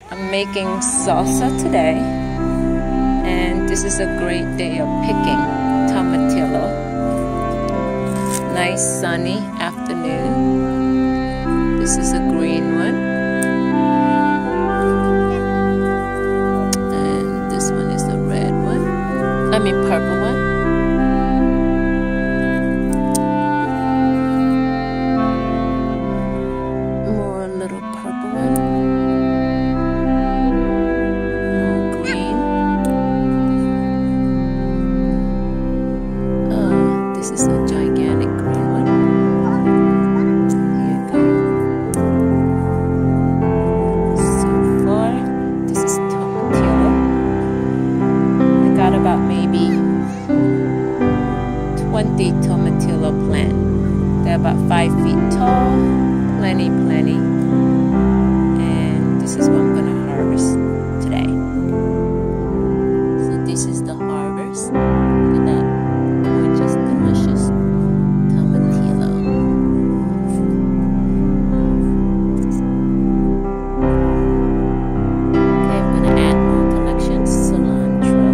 I'm making salsa today, and this is a great day of picking tomatillo. Nice sunny afternoon. This is a green one, and this one is the red one. I mean purple one. More little purple one. This is a gigantic green one. Here you go. So far, this is tomatillo. I got about maybe 20 tomatillo plant. They're about 5 feet tall. Plenty. And this is what I'm gonna harvest today. So this is the harvest. Look at that. Just delicious tomatillo. Okay, I'm gonna add more collection cilantro.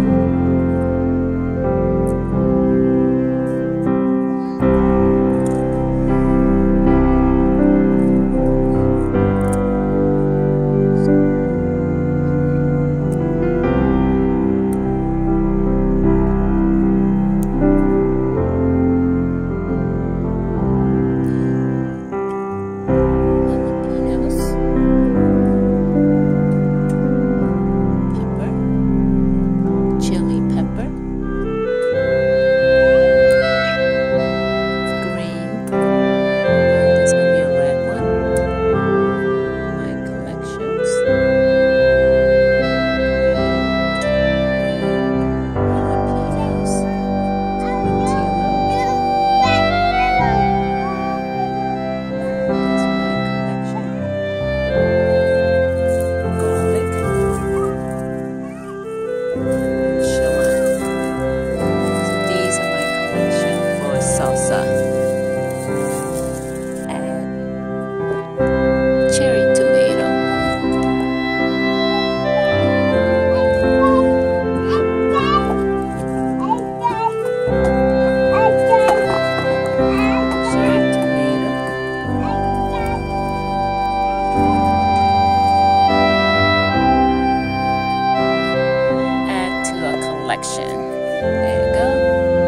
There you go.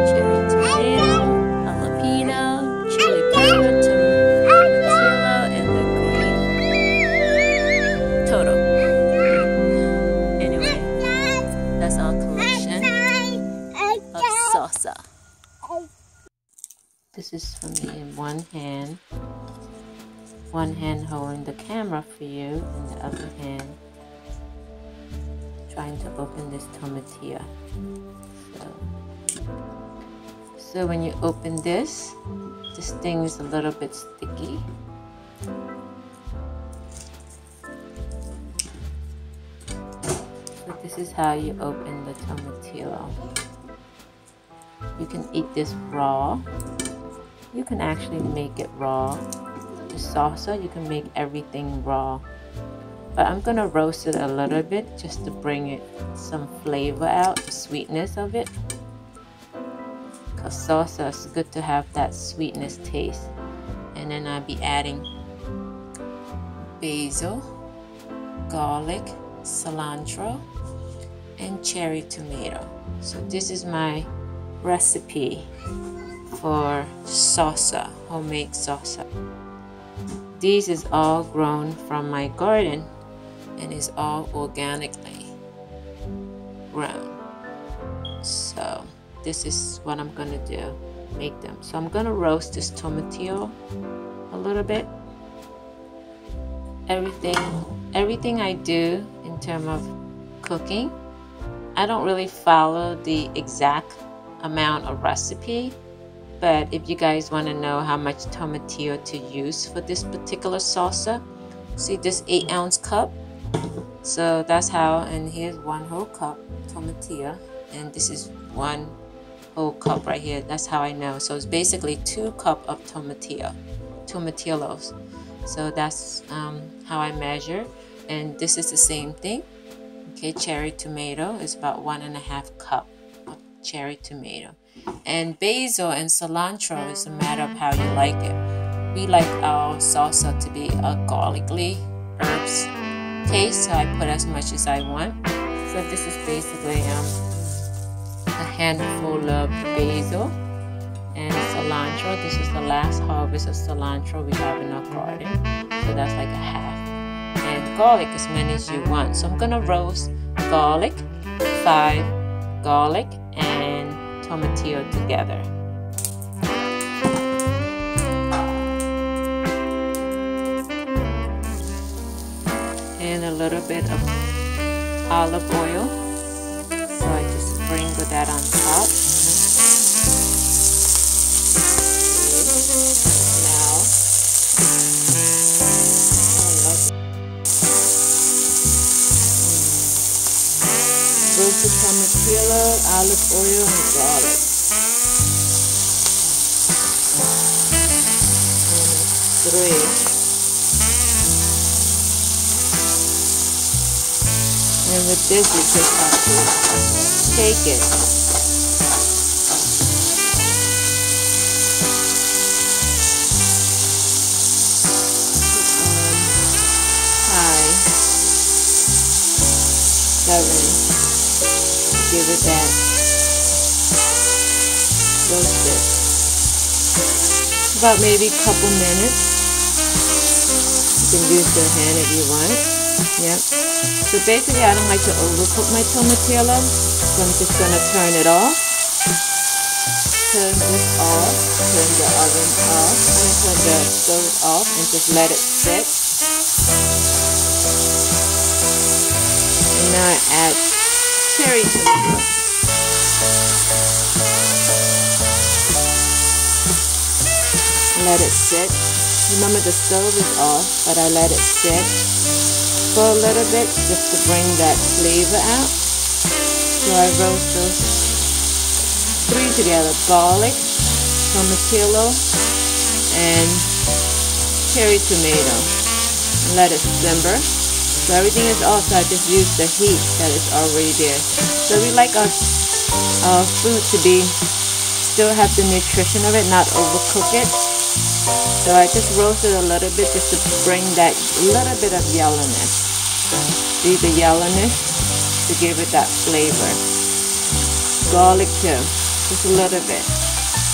Cherry tomato, jalapeno, chili pepper, tomatillo, and the green total. Anyway, that's our collection of salsa. This is for me in one hand holding the camera for you, and the other hand trying to open this tomatillo. So when you open this thing is a little bit sticky. So this is how you open the tomatillo. You can eat this raw. You can actually make it raw. The salsa, you can make everything raw. But I'm gonna roast it a little bit just to bring it some flavor out, the sweetness of it. Because salsa is good to have that sweetness taste. And then I'll be adding basil, garlic, cilantro, and cherry tomato. So this is my recipe for salsa, homemade salsa. This is all grown from my garden and is all organically grown. So this is what I'm gonna do, make them. So I'm gonna roast this tomatillo a little bit. Everything I do in terms of cooking, I don't really follow the exact amount of recipe, but if you guys want to know how much tomatillo to use for this particular salsa, see this 8-ounce cup. So that's how, and here's 1 whole cup tomatillo, and this is 1 whole cup right here. That's how I know. So it's basically 2 cups of tomatillos. So that's how I measure. And this is the same thing. Okay, cherry tomato is about 1.5 cup of cherry tomato. And basil and cilantro is a matter of how you like it. We like our salsa to be a garlicky herbs taste, so I put as much as I want. So this is basically a handful of basil and cilantro. This is the last harvest of cilantro we have in our garden, so that's like a half. And garlic, as many as you want. So I'm gonna roast garlic, 5 garlic and tomatillo together. And a little bit of olive oil. So I just sprinkle that on top. Now, roasted tomatillo, olive oil, and garlic. And 3. And with this, you just have to take it. High 7. Give it that. Roast it. About maybe a couple minutes. You can use your hand if you want. Yep. So basically, I don't like to overcook my tomatillo, so I'm just going to turn it off. Turn this off. Turn the oven off. And turn the stove off and just let it sit. And now I add cherry tomato. Let it sit. Remember, the stove is off, but I let it sit for a little bit just to bring that flavor out. So I roast those 3 together: garlic, tomatillo, and cherry tomato. And let it simmer. So everything is off, so I just use the heat that is already there. So we like our food to be still have the nutrition of it, not overcook it. So I just roast it a little bit just to bring that little bit of yellowness. See the yellowness? To give it that flavor. Garlic too, just a little bit.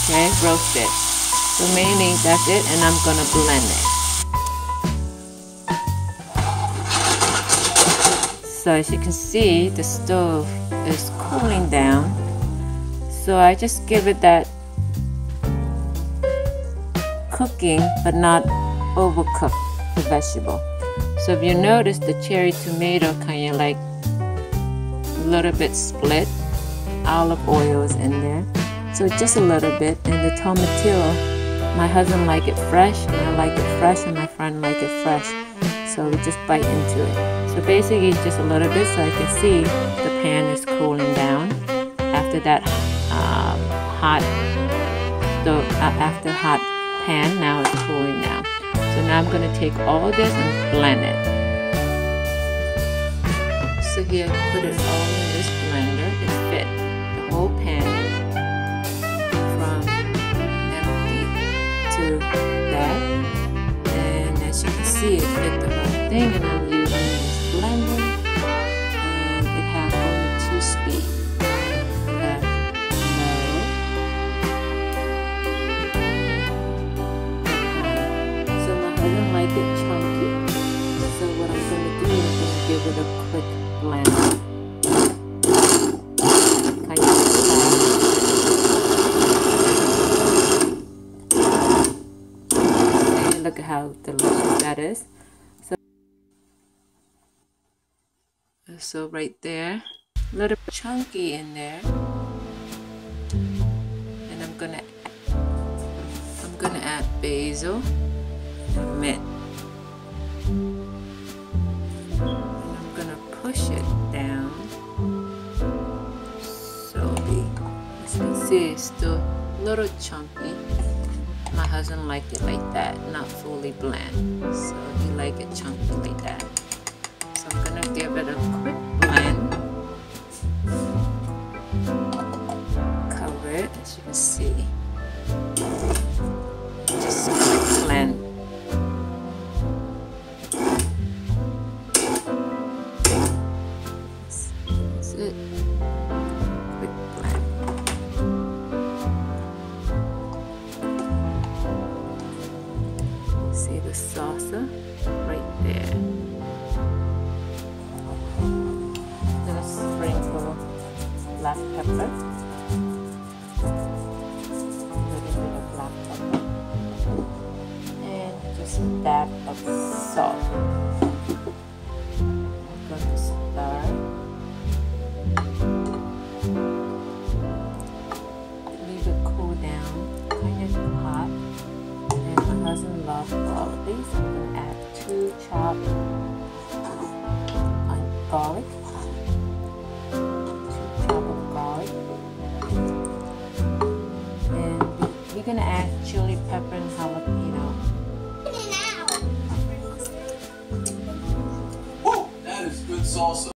Okay, roast it. So mainly that's it, and I'm gonna blend it. So as you can see, the stove is cooling down. So I just give it that cooking, but not overcook the vegetable. So if you notice, the cherry tomato kind of like a little bit split. Olive oil is in there, so just a little bit. And the tomatillo, my husband like it fresh, and I like it fresh, and my friend like it fresh. So we just bite into it. So basically just a little bit, so I can see the pan is cooling down. After that after hot pan, now it's cooling down. So now I'm going to take all this and blend it. So here I put it all in this blender. It fit the whole pan from empty to that. And as you can see, it fit the whole thing, and I'm using this blender, and it has only 2 speeds. Like it chunky, so what I'm going to do is just give it a quick blend. Kind of and look at how delicious that is. So right there, a little chunky in there, and I'm gonna add basil. Mint. And I'm gonna push it down slowly. As you can see, it's still a little chunky. My husband liked it like that, not fully bland. So he liked it chunky like that. pepper, a little bit of black pepper, and just a dab of salt. I'm going to stir. Leave it cool down, kind of hot. And my husband loves all of these. I'm going to add 2 chopped garlic. 2 chopped of garlic. And we're going to add chili pepper and jalapeno. Woo! That is good salsa.